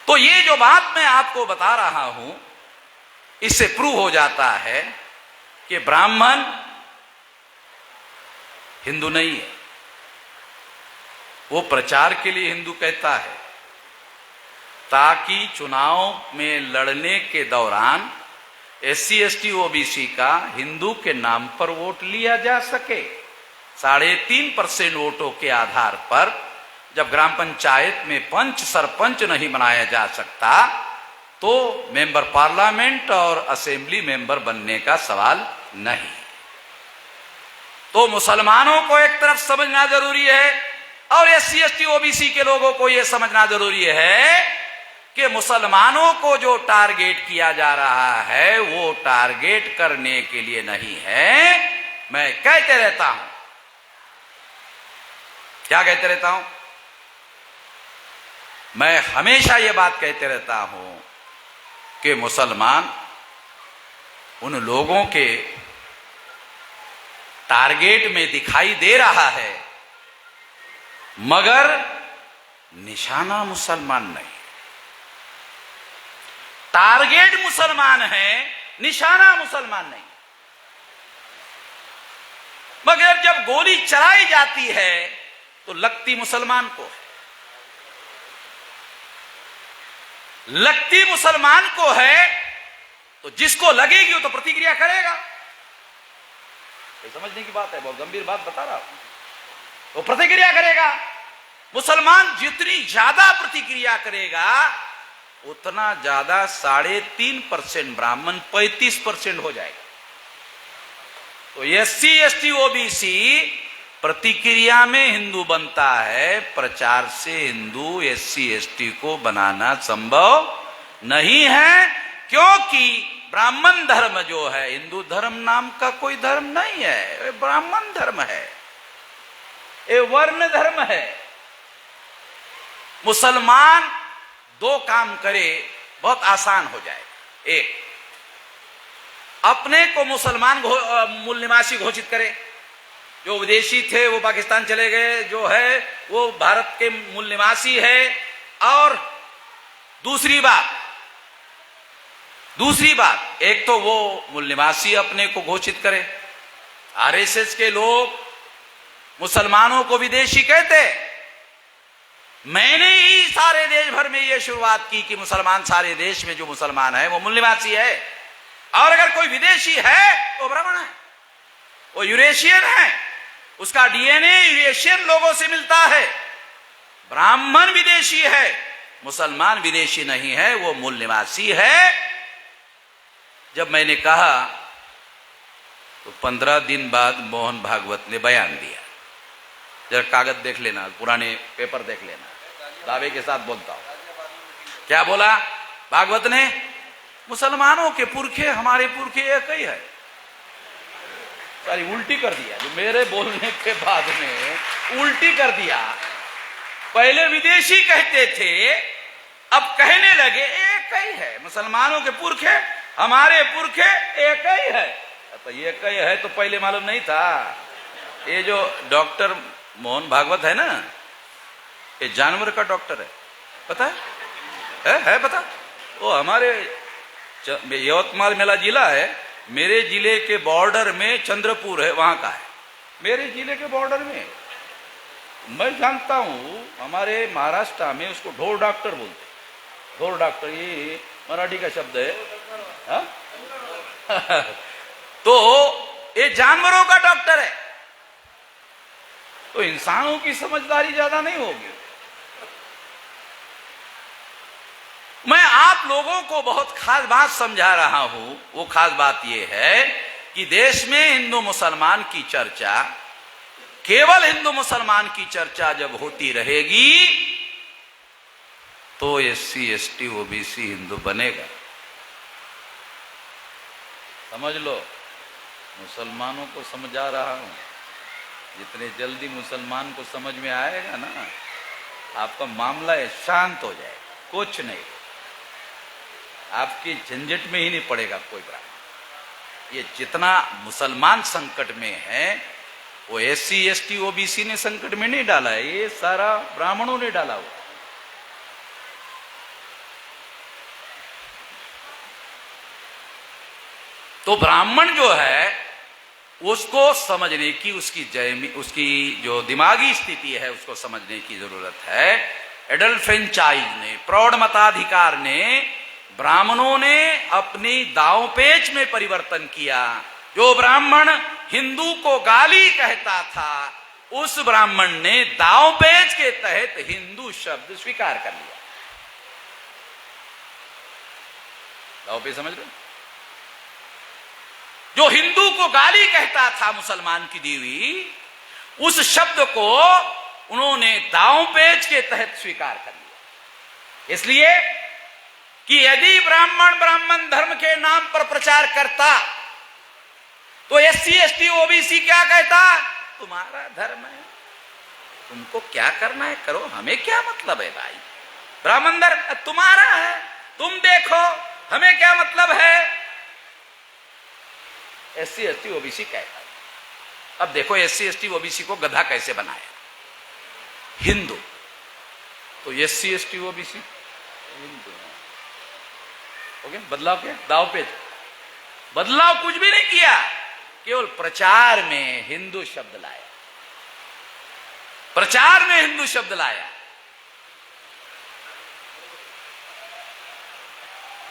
तो ये जो बात मैं आपको बता रहा हूं, इससे प्रूव हो जाता है कि ब्राह्मण हिंदू नहीं है, वो प्रचार के लिए हिंदू कहता है ताकि चुनाव में लड़ने के दौरान SC ST OBC का हिंदू के नाम पर वोट लिया जा सके। 3.5% वोटों के आधार पर जब ग्राम पंचायत में पंच सरपंच नहीं बनाया जा सकता तो मेंबर पार्लियामेंट और असेंबली मेंबर बनने का सवाल नहीं। तो मुसलमानों को एक तरफ समझना जरूरी है और SC ST OBC के लोगों को यह समझना जरूरी है कि मुसलमानों को जो टारगेट किया जा रहा है वो टारगेट करने के लिए नहीं है। मैं कहते रहता हूं, क्या कहते रहता हूं? मैं हमेशा ये बात कहते रहता हूं कि मुसलमान उन लोगों के टारगेट में दिखाई दे रहा है मगर निशाना मुसलमान नहीं। टारगेट मुसलमान है, निशाना मुसलमान नहीं। मगर जब गोली चलाई जाती है तो लगती मुसलमान को है, लगती मुसलमान को है तो जिसको लगेगी वो तो प्रतिक्रिया करेगा। ये समझने की बात है, बहुत गंभीर बात बता रहा हूं। वो प्रतिक्रिया करेगा। मुसलमान जितनी ज्यादा प्रतिक्रिया करेगा उतना ज्यादा 3.5% ब्राह्मण 35% हो जाएगा। तो SC ST OBC प्रतिक्रिया में हिंदू बनता है, प्रचार से हिंदू SC ST को बनाना संभव नहीं है, क्योंकि ब्राह्मण धर्म जो है, हिंदू धर्म नाम का कोई धर्म नहीं है, ये ब्राह्मण धर्म है, ये वर्ण धर्म है। मुसलमान 2 काम करे बहुत आसान हो जाए। एक, अपने को मुसलमान मूल निवासी घोषित करे, जो विदेशी थे वो पाकिस्तान चले गए, जो है वो भारत के मूल निवासी है। और दूसरी बात, एक तो वो मूल निवासी अपने को घोषित करे। RSS के लोग मुसलमानों को विदेशी कहते। मैंने ही सारे देश भर में ये शुरुआत की कि मुसलमान सारे देश में जो मुसलमान है वो मूल निवासी है, और अगर कोई विदेशी है तो ब्राह्मण है, वो यूरेशियन है, उसका DNA यूरेशियन लोगों से मिलता है। ब्राह्मण विदेशी है, मुसलमान विदेशी नहीं है, वो मूल निवासी है। जब मैंने कहा तो 15 दिन बाद मोहन भागवत ने बयान दिया। जरा कागज देख लेना, पुराने पेपर देख लेना, दावे के साथ बोलता हूं। क्या बोला भागवत ने? मुसलमानों के पुरखे हमारे पुरखे एक ही है। सारी उल्टी कर दिया, जो मेरे बोलने के बाद में उल्टी कर दिया। पहले विदेशी कहते थे, अब कहने लगे एक ही है, मुसलमानों के पुरखे हमारे पुरखे एक ही है। तो एक ही है तो पहले मालूम नहीं था। ये जो डॉक्टर मोहन भागवत है ना, ये जानवर का डॉक्टर है, पता है पता? वो हमारे यवतमाल मेला जिला है, मेरे जिले के बॉर्डर में चंद्रपुर है, वहां का है, मेरे जिले के बॉर्डर में। मैं जानता हूं हमारे महाराष्ट्र में उसको ढोर डॉक्टर बोलते। ढोर डॉक्टर ये मराठी का शब्द है, हा? तो ये जानवरों का डॉक्टर है, तो इंसानों की समझदारी ज्यादा नहीं होगी। मैं आप लोगों को बहुत खास बात समझा रहा हूं। वो खास बात यह है कि देश में हिंदू मुसलमान की चर्चा, केवल हिंदू मुसलमान की चर्चा जब होती रहेगी तो SC ST OBC हिंदू बनेगा। समझ लो, मुसलमानों को समझा रहा हूं। जितने जल्दी मुसलमान को समझ में आएगा ना, आपका मामला शांत हो जाएगा, कुछ नहीं, आपकी झंझट में ही नहीं पड़ेगा कोई ब्राह्मण। ये जितना मुसलमान संकट में है वो SC ST OBC ने संकट में नहीं डाला है, ये सारा ब्राह्मणों ने डाला हुआ। तो ब्राह्मण जो है उसको समझने की, उसकी जो दिमागी स्थिति है उसको समझने की जरूरत है। एडल्फ फ्रेंचाइज ने, प्रौढ़ मताधिकार ने, ब्राह्मणों ने अपनी दांवपेच में परिवर्तन किया। जो ब्राह्मण हिंदू को गाली कहता था, उस ब्राह्मण ने दांवपेच के तहत हिंदू शब्द स्वीकार कर लिया। दांवपेच समझ रहे? जो हिंदू को गाली कहता था मुसलमान की दी हुई, उस शब्द को उन्होंने दांवपेच के तहत स्वीकार कर लिया। इसलिए कि यदि ब्राह्मण धर्म के नाम पर प्रचार करता तो SC ST OBC क्या कहता? तुम्हारा धर्म है, तुमको क्या करना है करो, हमें क्या मतलब है भाई। ब्राह्मण धर्म तुम्हारा है, तुम देखो, हमें क्या मतलब है। SC ST OBC कहता है। अब देखो SC ST OBC को गधा कैसे बनाया हिंदू। तो SC ST OBC हिंदू हो गया। बदलाव क्या? दांवपेच। बदलाव कुछ भी नहीं किया, केवल प्रचार में हिंदू शब्द लाया, प्रचार में हिंदू शब्द लाया।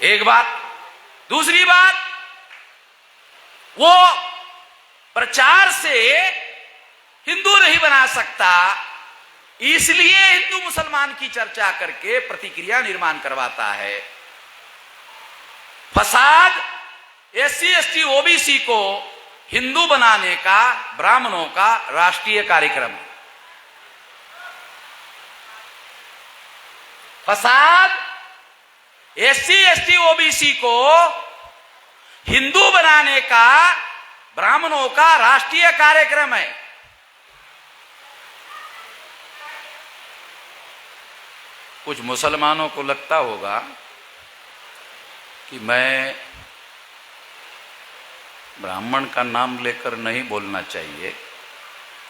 एक बात। दूसरी बात, वो प्रचार से हिंदू नहीं बना सकता, इसलिए हिंदू मुसलमान की चर्चा करके प्रतिक्रिया निर्माण करवाता है। फसाद एससी एसटी ओबीसी को हिंदू बनाने का ब्राह्मणों का राष्ट्रीय कार्यक्रम है। फसाद एससी एसटी ओबीसी को हिंदू बनाने का ब्राह्मणों का राष्ट्रीय कार्यक्रम है। कुछ मुसलमानों को लगता होगा कि मैं ब्राह्मण का नाम लेकर नहीं बोलना चाहिए,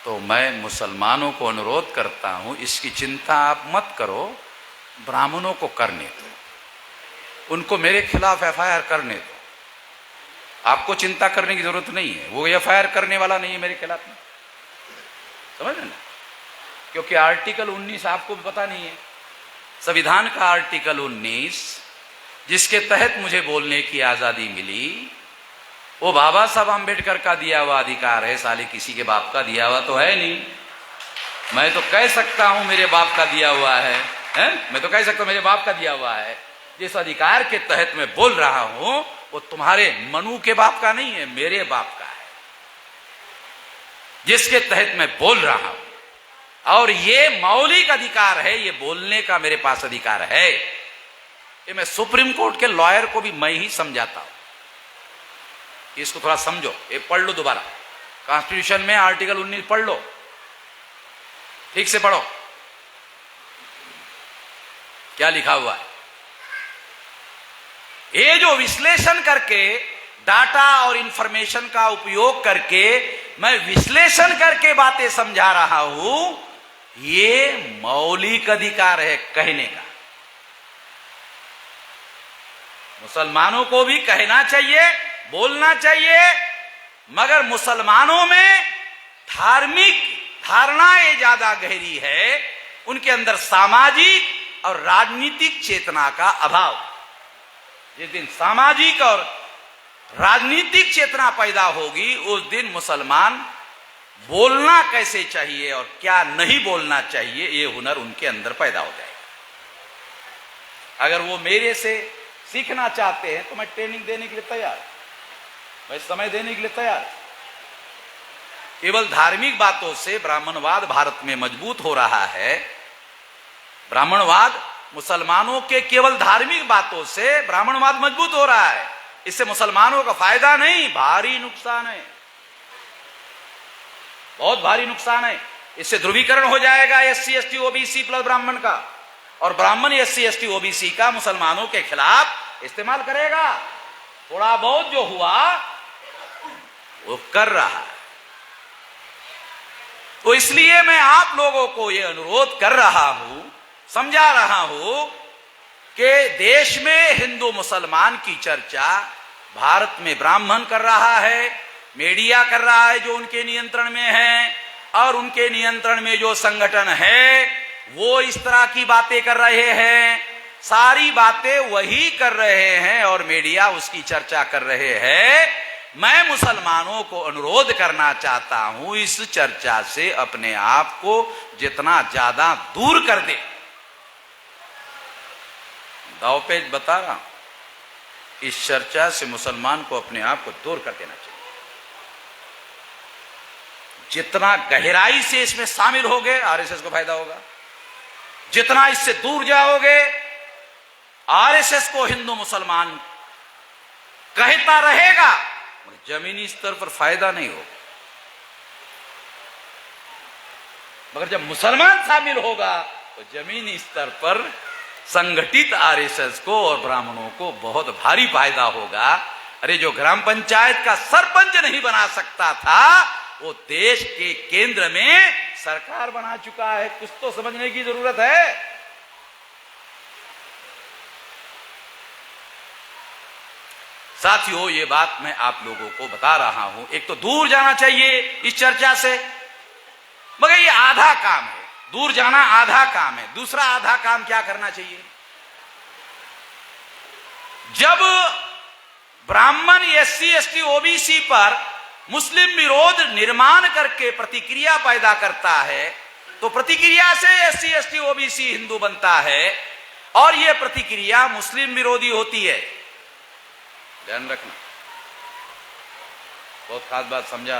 तो मैं मुसलमानों को अनुरोध करता हूं इसकी चिंता आप मत करो, ब्राह्मणों को करने दो, उनको मेरे खिलाफ एफआईआर करने दो। आपको चिंता करने की जरूरत नहीं है, वो एफआईआर करने वाला नहीं है मेरे खिलाफ में, समझ ना? क्योंकि आर्टिकल 19 आपको भी पता नहीं है, संविधान का आर्टिकल 19 जिसके तहत मुझे बोलने की आजादी मिली, वो बाबा साहब आम्बेडकर का दिया हुआ अधिकार है, साले किसी के बाप का दिया हुआ तो है नहीं। मैं तो कह सकता हूं मेरे बाप का दिया हुआ है, मैं तो कह सकता हूं मेरे बाप का दिया हुआ है। जिस अधिकार के तहत मैं बोल रहा हूं वो तुम्हारे मनु के बाप का नहीं है, मेरे बाप का है, जिसके तहत मैं बोल रहा हूं। और ये मौलिक अधिकार है, ये बोलने का मेरे पास अधिकार है। ये मैं सुप्रीम कोर्ट के लॉयर को भी मैं ही समझाता हूं। इसको थोड़ा समझो, ये पढ़ लो दोबारा, कॉन्स्टिट्यूशन में आर्टिकल 19 पढ़ लो, ठीक से पढ़ो क्या लिखा हुआ है। ये जो विश्लेषण करके डाटा और इंफॉर्मेशन का उपयोग करके मैं विश्लेषण करके बातें समझा रहा हूं, ये मौलिक अधिकार है कहने का। मुसलमानों को भी कहना चाहिए, बोलना चाहिए, मगर मुसलमानों में धार्मिक धारणाएं ज्यादा गहरी है, उनके अंदर सामाजिक और राजनीतिक चेतना का अभाव। जिस दिन सामाजिक और राजनीतिक चेतना पैदा होगी उस दिन मुसलमान बोलना कैसे चाहिए और क्या नहीं बोलना चाहिए ये हुनर उनके अंदर पैदा हो जाएगा। अगर वो मेरे से सीखना चाहते हैं तो मैं ट्रेनिंग देने के लिए तैयार, मैं समय देने के लिए तैयार। केवल धार्मिक बातों से ब्राह्मणवाद भारत में मजबूत हो रहा है। ब्राह्मणवाद मुसलमानों के केवल धार्मिक बातों से ब्राह्मणवाद मजबूत हो रहा है। इससे मुसलमानों का फायदा नहीं, भारी नुकसान है, बहुत भारी नुकसान है। इससे ध्रुवीकरण हो जाएगा एससी एसटी ओबीसी प्लस ब्राह्मण का, और ब्राह्मण एससी एसटी ओबीसी का मुसलमानों के खिलाफ इस्तेमाल करेगा। थोड़ा बहुत जो हुआ वो कर रहा है। तो इसलिए मैं आप लोगों को यह अनुरोध कर रहा हूं, समझा रहा हूं कि देश में हिंदू मुसलमान की चर्चा भारत में ब्राह्मण कर रहा है, मीडिया कर रहा है जो उनके नियंत्रण में है, और उनके नियंत्रण में जो संगठन है वो इस तरह की बातें कर रहे हैं। सारी बातें वही कर रहे हैं और मीडिया उसकी चर्चा कर रहे हैं। मैं मुसलमानों को अनुरोध करना चाहता हूं इस चर्चा से अपने आप को जितना ज्यादा दूर कर दे। दावपेच बता रहा हूं, इस चर्चा से मुसलमान को अपने आप को दूर कर देना चाहिए। जितना गहराई से इसमें शामिल होगे आरएसएस को फायदा होगा, जितना इससे दूर जाओगे आरएसएस को हिंदू मुसलमान कहता रहेगा, जमीनी स्तर पर फायदा नहीं होगा। मगर जब मुसलमान शामिल होगा तो जमीनी स्तर पर संगठित आरएसएस को और ब्राह्मणों को बहुत भारी फायदा होगा। अरे जो ग्राम पंचायत का सरपंच नहीं बना सकता था वो देश के केंद्र में सरकार बना चुका है। कुछ तो समझने की जरूरत है। साथियों, ये बात मैं आप लोगों को बता रहा हूं। एक तो दूर जाना चाहिए इस चर्चा से, मगर ये आधा काम है, दूर जाना आधा काम है। दूसरा आधा काम क्या करना चाहिए? जब ब्राह्मण एससी एसटी ओबीसी पर मुस्लिम विरोध निर्माण करके प्रतिक्रिया पैदा करता है, तो प्रतिक्रिया से एससी एसटी ओबीसी हिंदू बनता है और यह प्रतिक्रिया मुस्लिम विरोधी होती है। ध्यान रखना, बहुत खास बात समझा।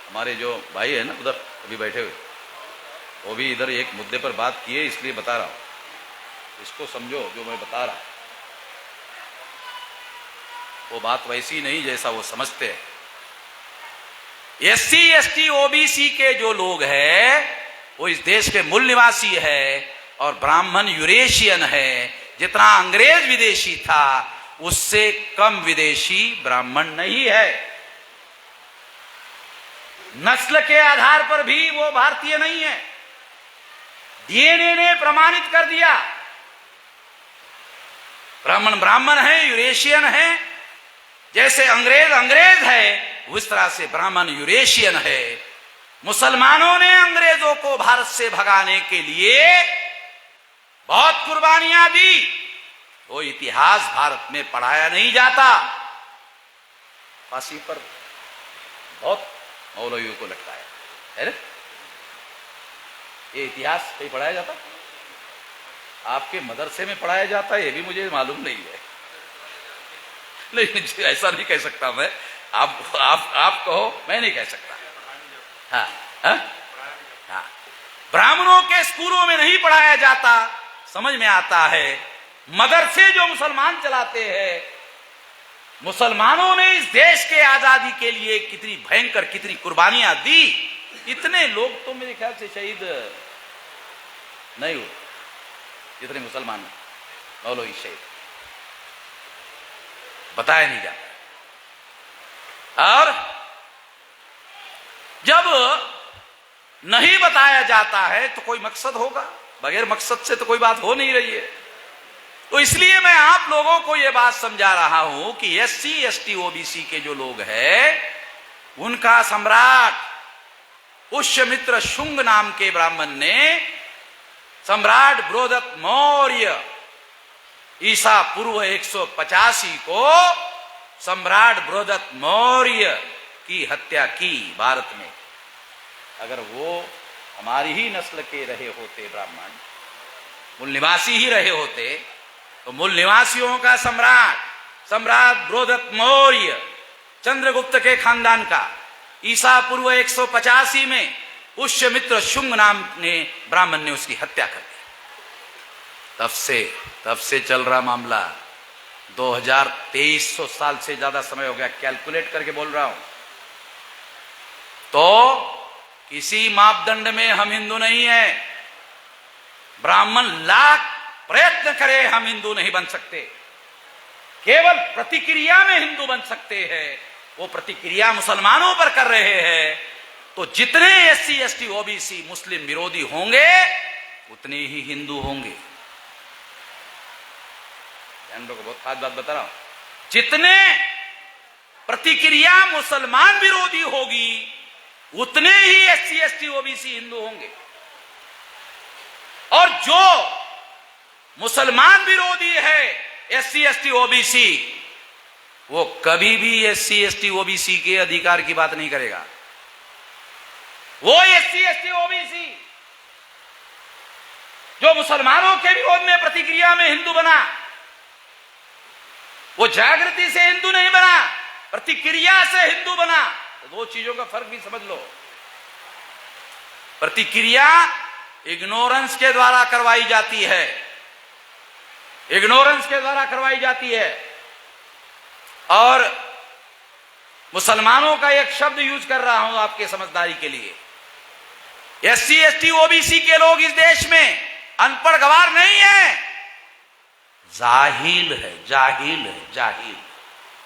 हमारे जो भाई है ना उधर अभी बैठे हुए, वो भी इधर एक मुद्दे पर बात किए, इसलिए बता रहा हूं। इसको समझो जो मैं बता रहा हूं, वो बात वैसी नहीं जैसा वो समझते हैं। एससी एसटी ओबीसी के जो लोग हैं वो इस देश के मूल निवासी है और ब्राह्मण यूरेशियन है। जितना अंग्रेज विदेशी था उससे कम विदेशी ब्राह्मण नहीं है। नस्ल के आधार पर भी वो भारतीय नहीं है। डीएनए ने प्रमाणित कर दिया, ब्राह्मण ब्राह्मण है, यूरेशियन है। जैसे अंग्रेज अंग्रेज है उस तरह से ब्राह्मण यूरेशियन है। मुसलमानों ने अंग्रेजों को भारत से भगाने के लिए बहुत कुर्बानियां दी। वो इतिहास भारत में पढ़ाया नहीं जाता। फांसी पर बहुत मौलवियों को लटकाया है ना, ये इतिहास कहीं पढ़ाया जाता? आपके मदरसे में पढ़ाया जाता है, ये भी मुझे मालूम नहीं है। नहीं, ऐसा नहीं कह सकता मैं। आप कहो, मैं नहीं कह सकता। हाँ, हाँ? हाँ। ब्राह्मणों के स्कूलों में नहीं पढ़ाया जाता, समझ में आता है। मदरसे जो मुसलमान चलाते हैं, मुसलमानों ने इस देश के आजादी के लिए कितनी भयंकर, कितनी कुर्बानियां दी। इतने लोग तो मेरे ख्याल से शहीद नहीं हुए जितने मुसलमान मौलवी शहीद, बताया नहीं जाता। और जब नहीं बताया जाता है तो कोई मकसद होगा, बगैर मकसद से तो कोई बात हो नहीं रही है। तो इसलिए मैं आप लोगों को यह बात समझा रहा हूं कि एससी एसटी ओबीसी के जो लोग हैं, उनका सम्राट पुष्यमित्र शुंग नाम के ब्राह्मण ने सम्राट बृहदत्त मौर्य ईसा पूर्व 185 को सम्राट बृहदत्त मौर्य की हत्या की भारत में। अगर वो हमारी ही नस्ल के रहे होते, ब्राह्मण मूल निवासी ही रहे होते, तो मूल निवासियों का सम्राट बृहदत्त मौर्य चंद्रगुप्त के खानदान का ईसा पूर्व 185 में पुष्यमित्र शुंग नाम ने ब्राह्मण ने उसकी हत्या कर दी। तब से चल रहा मामला 2300 साल से ज्यादा समय हो गया, कैलकुलेट करके बोल रहा हूं। तो किसी मापदंड में हम हिंदू नहीं है। ब्राह्मण लाख प्रयत्न करे, हम हिंदू नहीं बन सकते। केवल प्रतिक्रिया में हिंदू बन सकते हैं। वो प्रतिक्रिया मुसलमानों पर कर रहे हैं। तो जितने एससी एसटी ओबीसी मुस्लिम विरोधी होंगे उतने ही हिंदू होंगे। ध्यान रखो, बहुत खास बात बता रहा हूं। जितने प्रतिक्रिया मुसलमान विरोधी होगी उतने ही एससी एसटी ओबीसी हिंदू होंगे। और जो मुसलमान विरोधी है एससी एसटी ओबीसी, वो कभी भी एससी एसटी ओबीसी के अधिकार की बात नहीं करेगा। वो एससी एसटी ओबीसी जो मुसलमानों के विरोध में प्रतिक्रिया में हिंदू बना, वो जागृति से हिंदू नहीं बना, प्रतिक्रिया से हिंदू बना। तो दो चीजों का फर्क भी समझ लो। प्रतिक्रिया इग्नोरेंस के द्वारा करवाई जाती है, इग्नोरेंस के द्वारा करवाई जाती है। और मुसलमानों का एक शब्द यूज कर रहा हूं आपके समझदारी के लिए। एससी एसटी ओबीसी के लोग इस देश में अनपढ़ गवार नहीं है, जाहिल है, जाहिल है, जाहिल।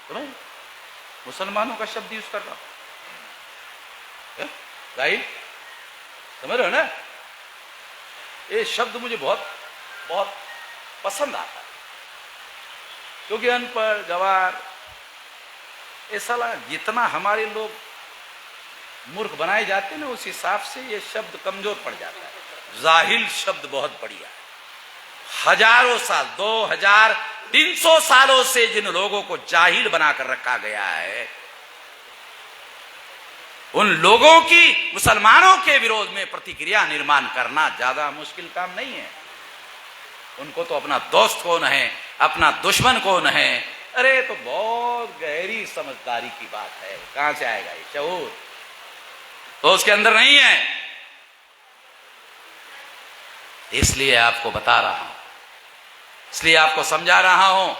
तो मुसलमानों का शब्द यूज कर रहा हूं, जाहिल, समझ रहे हो ना? ये शब्द मुझे बहुत बहुत पसंद आता है, क्योंकि अनपढ़ गवार ऐसा जितना हमारे लोग मूर्ख बनाए जाते हैं ना, उस हिसाब से ये शब्द कमजोर पड़ जाता है। जाहिल शब्द बहुत बढ़िया है। हजारों साल, 2300 सालों से जिन लोगों को जाहिल बनाकर रखा गया है, उन लोगों की मुसलमानों के विरोध में प्रतिक्रिया निर्माण करना ज्यादा मुश्किल काम नहीं है। उनको तो अपना दोस्त कौन है, अपना दुश्मन कौन है, अरे तो बहुत गहरी समझदारी की बात है। कहां से आएगा ये शऊर? तो उसके अंदर नहीं है। इसलिए आपको बता रहा हूं, इसलिए आपको समझा रहा हूं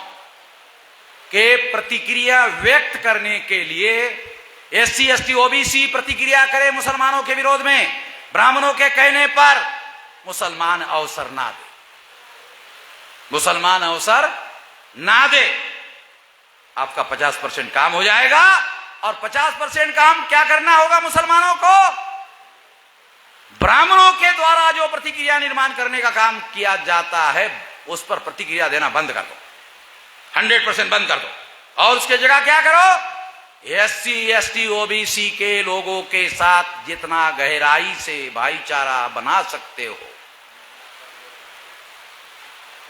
कि प्रतिक्रिया व्यक्त करने के लिए एससी एसटी ओबीसी प्रतिक्रिया करे मुसलमानों के विरोध में, ब्राह्मणों के कहने पर मुसलमान अवसर ना दे, मुसलमान अवसर ना दे। आपका 50% काम हो जाएगा। और 50% काम क्या करना होगा मुसलमानों को? ब्राह्मणों के द्वारा जो प्रतिक्रिया निर्माण करने का काम किया जाता है उस पर प्रतिक्रिया देना बंद कर दो, 100% बंद कर दो। और उसके जगह क्या करो? एससी एसटी ओबीसी के लोगों के साथ जितना गहराई से भाईचारा बना सकते हो।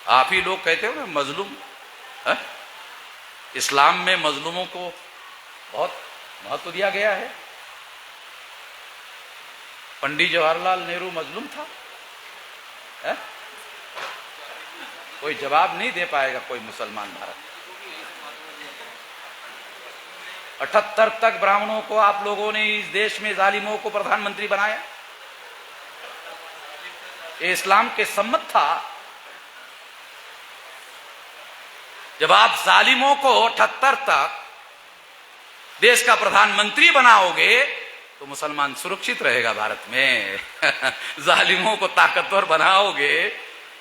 आप ही लोग कहते हो ना मजलूम है? इस्लाम में मजलूमों को बहुत महत्व दिया गया है। पंडित जवाहरलाल नेहरू मजलूम था है? कोई जवाब नहीं दे पाएगा कोई मुसलमान भारत। 78 तक ब्राह्मणों को आप लोगों ने इस देश में जालिमों को प्रधानमंत्री बनाया। ये इस्लाम के सम्मत था। जब आप जालिमों को 78 तक देश का प्रधानमंत्री बनाओगे तो मुसलमान सुरक्षित रहेगा भारत में। जालिमों को ताकतवर बनाओगे।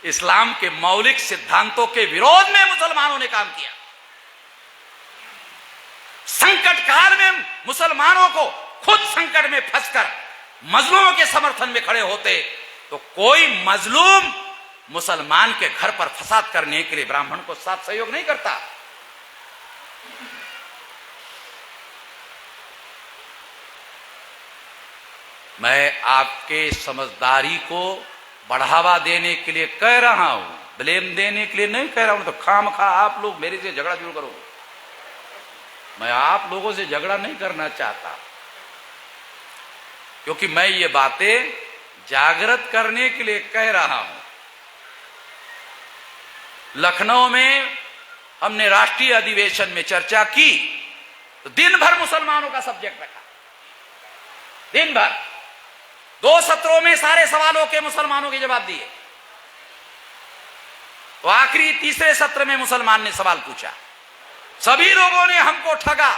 इस्लाम के मौलिक सिद्धांतों के विरोध में मुसलमानों ने काम किया। संकट काल में मुसलमानों को खुद संकट में फंसकर मजलूमों के समर्थन में खड़े होते तो कोई मजलूम मुसलमान के घर पर फसाद करने के लिए ब्राह्मण को साथ सहयोग नहीं करता। मैं आपके समझदारी को बढ़ावा देने के लिए कह रहा हूं, ब्लेम देने के लिए नहीं कह रहा हूं। तो खामखा आप लोग मेरे से झगड़ा शुरू करो। मैं आप लोगों से झगड़ा नहीं करना चाहता, क्योंकि मैं ये बातें जागृत करने के लिए कह रहा हूं। लखनऊ में हमने राष्ट्रीय अधिवेशन में चर्चा की तो दिन भर मुसलमानों का सब्जेक्ट रखा। दिन भर 2 सत्रों में सारे सवालों के मुसलमानों के जवाब दिए। तो आखिरी तीसरे सत्र में मुसलमान ने सवाल पूछा। सभी लोगों ने हमको ठगा।